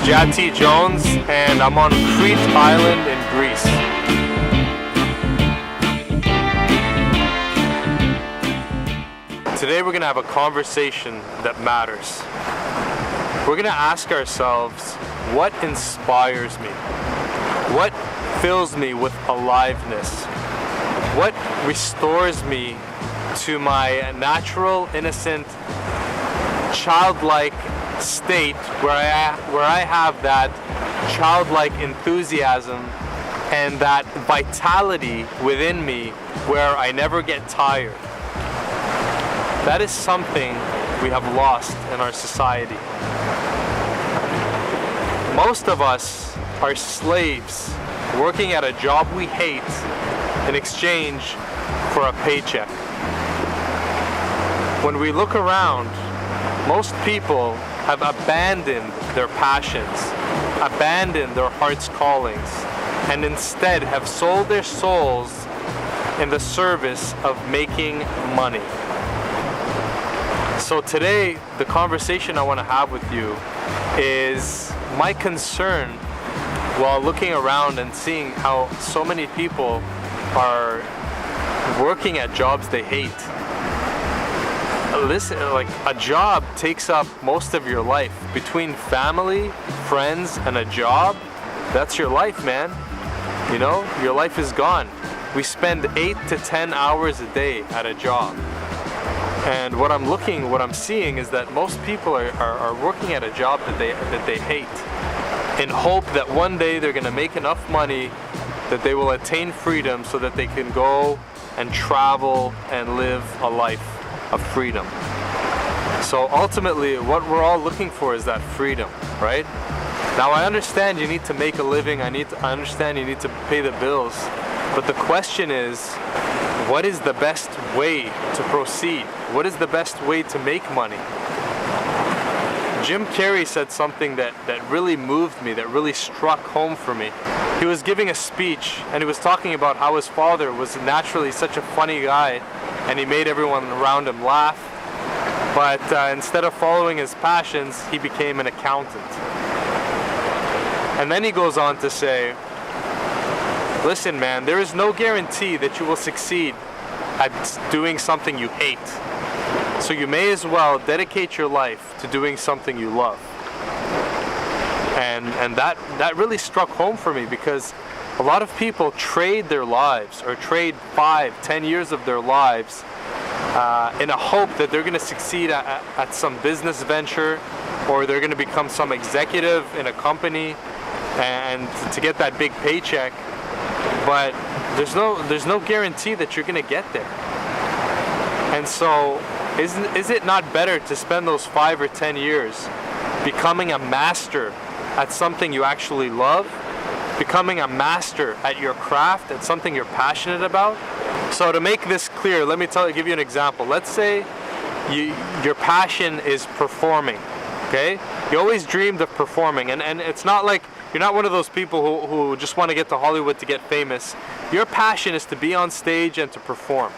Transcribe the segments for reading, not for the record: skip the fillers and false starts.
Jati Jones, and I'm on Crete Island in Greece. Today we're going to have a conversation that matters. We're going to ask ourselves, what inspires me? What fills me with aliveness? What restores me to my natural, innocent, childlike state where I have that childlike enthusiasm and that vitality within me where I never get tired. That is something we have lost in our society. Most of us are slaves working at a job we hate in exchange for a paycheck. When we look around, most people have abandoned their passions, abandoned their heart's callings, and instead have sold their souls in the service of making money. So today, the conversation I want to have with you is my concern while looking around and seeing how so many people are working at jobs they hate. Listen, like a job takes up most of your life. Between family, friends, and a job, that's your life, man. You know, your life is gone. We spend 8 to 10 hours a day at a job. And what I'm seeing is that most people are working at a job that they hate, in hope that one day they're going to make enough money that they will attain freedom so that they can go and travel and live a life of freedom. So ultimately, what we're all looking for is that freedom, right? Now I understand you need to make a living, I understand you need to pay the bills, but the question is, what is the best way to proceed? What is the best way to make money? Jim Carrey said something that really moved me, that really struck home for me. He was giving a speech and he was talking about how his father was naturally such a funny guy and he made everyone around him laugh. But instead of following his passions, he became an accountant. And then he goes on to say, listen man, there is no guarantee that you will succeed at doing something you hate. So you may as well dedicate your life to doing something you love. And that really struck home for me, because a lot of people trade their lives or trade 5-10 years of their lives in a hope that they're going to succeed at some business venture, or they're going to become some executive in a company and to get that big paycheck. But there's no guarantee that you're going to get there. And so is it not better to spend those 5 or 10 years becoming a master at something you actually love, becoming a master at your craft, at something you're passionate about? So to make this clear, let me give you an example. Let's say your passion is performing, okay? You always dreamed of performing, and it's not like you're not one of those people who just want to get to Hollywood to get famous. Your passion is to be on stage and to perform,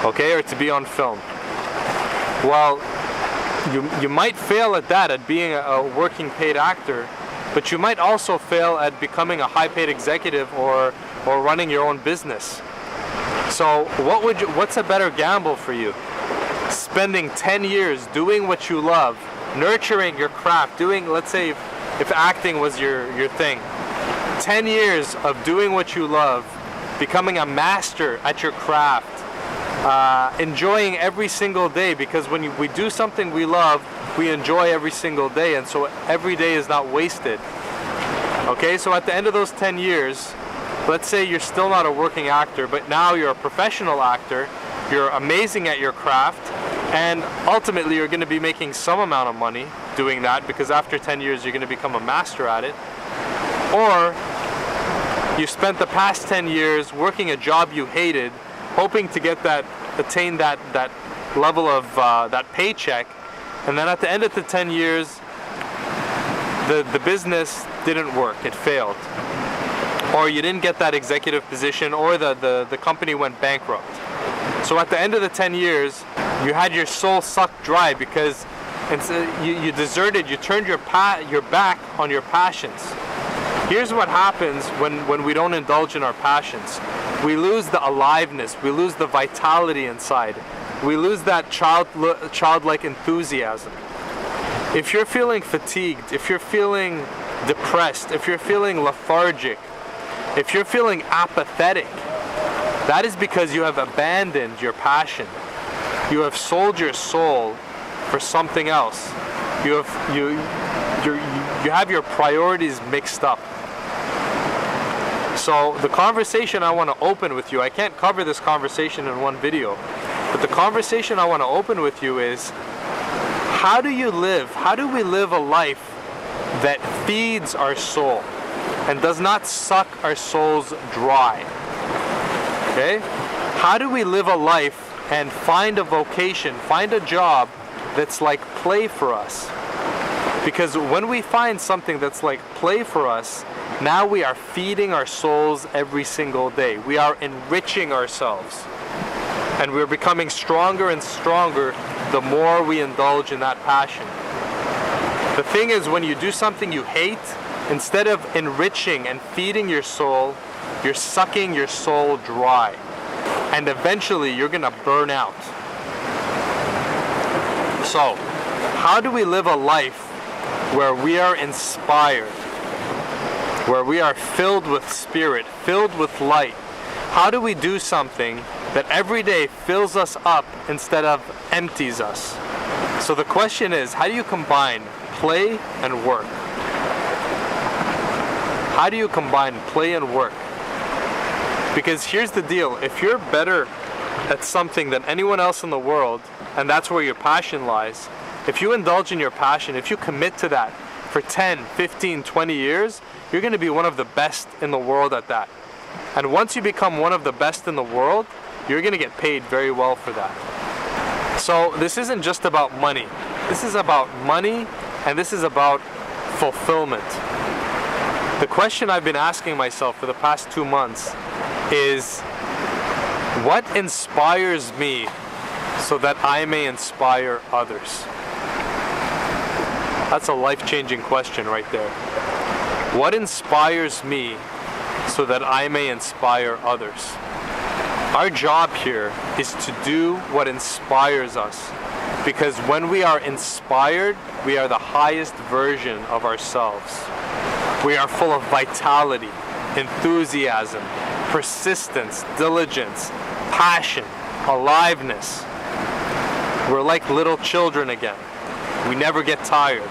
okay, or to be on film. Well, you might fail at that, at being a working paid actor, but you might also fail at becoming a high paid executive or running your own business. So what's a better gamble for you? Spending 10 years doing what you love, nurturing your craft, let's say if acting was your thing, 10 years of doing what you love, becoming a master at your craft, enjoying every single day, because when we do something we love, we enjoy every single day, and so every day is not wasted. Okay, so at the end of those 10 years, let's say you're still not a working actor, but now you're a professional actor, you're amazing at your craft, and ultimately you're going to be making some amount of money doing that, because after 10 years you're going to become a master at it. Or you spent the past 10 years working a job you hated, hoping to attain that level of that paycheck, and then at the end of the 10 years the business didn't work, it failed, or you didn't get that executive position, or the company went bankrupt. So at the end of the 10 years, you had your soul sucked dry because and so you deserted, you turned your back on your passions. Here's what happens when we don't indulge in our passions. We lose the aliveness, we lose the vitality inside. We lose that childlike enthusiasm. If you're feeling fatigued, if you're feeling depressed, if you're feeling lethargic, if you're feeling apathetic, that is because you have abandoned your passion. You have sold your soul for something else. You have your priorities mixed up. So the conversation I want to open with you, I can't cover this conversation in one video, but the conversation I want to open with you is, how do you live? How do we live a life that feeds our soul and does not suck our souls dry? Okay? How do we live a life and find a vocation, find a job that's like play for us? Because when we find something that's like play for us, now we are feeding our souls every single day. We are enriching ourselves. And we're becoming stronger and stronger the more we indulge in that passion. The thing is, when you do something you hate, instead of enriching and feeding your soul, you're sucking your soul dry. And eventually you're gonna burn out. So, how do we live a life where we are inspired, where we are filled with spirit, filled with light? How do we do something that every day fills us up instead of empties us? So the question is, how do you combine play and work? How do you combine play and work? Because here's the deal, if you're better at something than anyone else in the world, and that's where your passion lies, if you indulge in your passion, if you commit to that for 10, 15, 20 years, you're going to be one of the best in the world at that. And once you become one of the best in the world, you're going to get paid very well for that. So this isn't just about money. This is about money, and this is about fulfillment. The question I've been asking myself for the past 2 months is, what inspires me so that I may inspire others? That's a life-changing question right there. What inspires me so that I may inspire others? Our job here is to do what inspires us, because when we are inspired, we are the highest version of ourselves. We are full of vitality, enthusiasm, persistence, diligence, passion, aliveness. We're like little children again. We never get tired.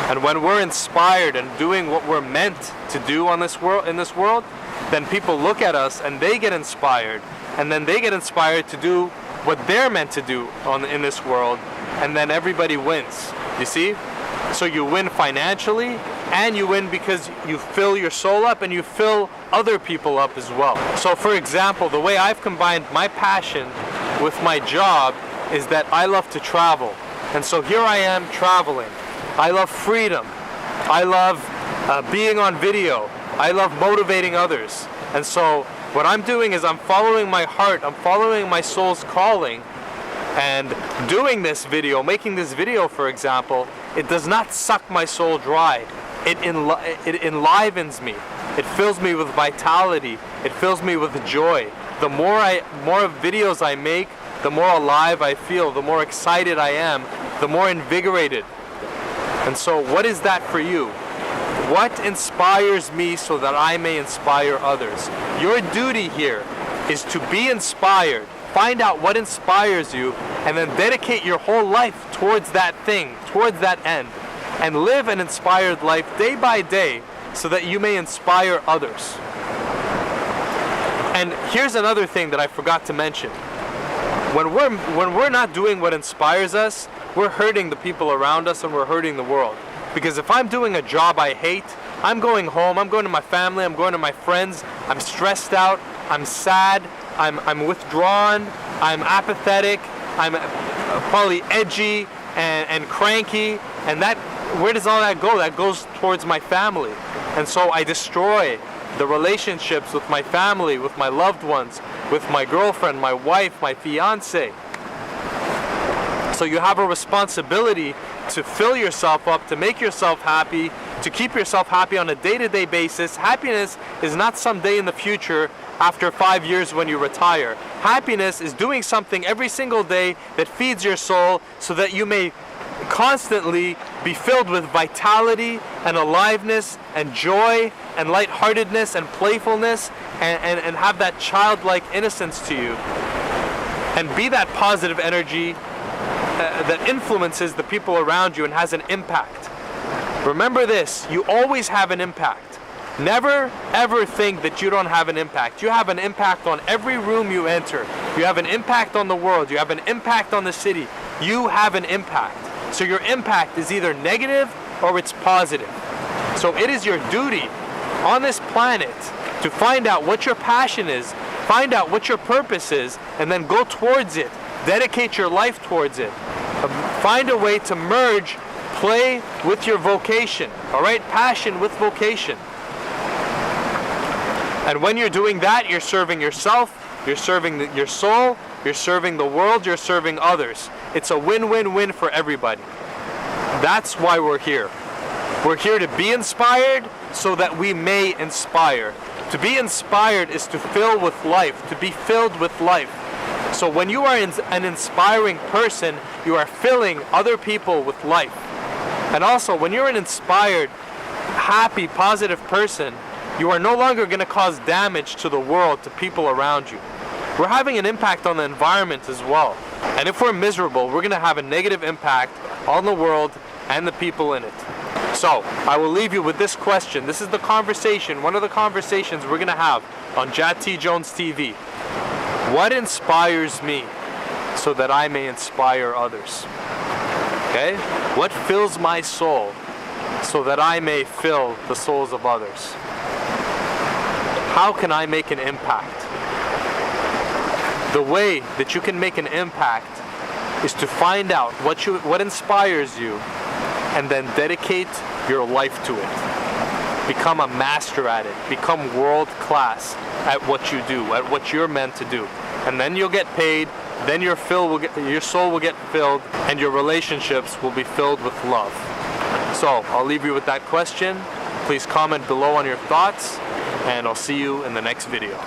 And when we're inspired and doing what we're meant to do in this world, then people look at us and they get inspired, and then they get inspired to do what they're meant to do in this world, and then everybody wins. You see? So you win financially, and you win because you fill your soul up and you fill other people up as well. So for example, the way I've combined my passion with my job is that I love to travel. And so here I am traveling. I love freedom. I love being on video. I love motivating others. And so what I'm doing is I'm following my heart. I'm following my soul's calling. And doing this video, making this video, for example, it does not suck my soul dry. It enlivens me. It fills me with vitality. It fills me with joy. The more videos I make, the more alive I feel, the more excited I am, the more invigorated. And so what is that for you? What inspires me so that I may inspire others? Your duty here is to be inspired. Find out what inspires you, and then dedicate your whole life towards that thing, towards that end. And live an inspired life day by day so that you may inspire others. And here's another thing that I forgot to mention. When we're not doing what inspires us, we're hurting the people around us and we're hurting the world. Because if I'm doing a job I hate, I'm going home, I'm going to my family, I'm going to my friends, I'm stressed out, I'm sad, I'm withdrawn, I'm apathetic, I'm probably edgy and cranky, and that, where does all that go? That goes towards my family. And so I destroy the relationships with my family, with my loved ones, with my girlfriend, my wife, my fiance. So you have a responsibility to fill yourself up, to make yourself happy, to keep yourself happy on a day-to-day basis. Happiness is not someday in the future after 5 years when you retire. Happiness is doing something every single day that feeds your soul so that you may constantly be filled with vitality and aliveness and joy and lightheartedness and playfulness and have that childlike innocence to you. And be that positive energy that influences the people around you and has an impact. Remember this, you always have an impact. Never ever think that you don't have an impact. You have an impact on every room you enter. You have an impact on the world. You have an impact on the city. You have an impact. So your impact is either negative or it's positive. So it is your duty on this planet to find out what your passion is, find out what your purpose is, and then go towards it. Dedicate your life towards it. Find a way to merge play with your vocation, all right? Passion with vocation. And when you're doing that, you're serving yourself, you're serving your soul, you're serving the world, you're serving others. It's a win-win-win for everybody. That's why we're here. We're here to be inspired so that we may inspire. To be inspired is to fill with life, to be filled with life. So when you are an inspiring person, you are filling other people with life. And also, when you're an inspired, happy, positive person, you are no longer going to cause damage to the world, to people around you. We're having an impact on the environment as well. And if we're miserable, we're going to have a negative impact on the world and the people in it. So, I will leave you with this question. This is the conversation, one of the conversations we're going to have on Jad T. Jones TV. What inspires me so that I may inspire others? Okay? What fills my soul so that I may fill the souls of others? How can I make an impact? The way that you can make an impact is to find out what inspires you and then dedicate your life to it. Become a master at it. Become world class at what you do, at what you're meant to do. And then you'll get paid, then your soul will get filled, and your relationships will be filled with love. So, I'll leave you with that question. Please comment below on your thoughts, and I'll see you in the next video.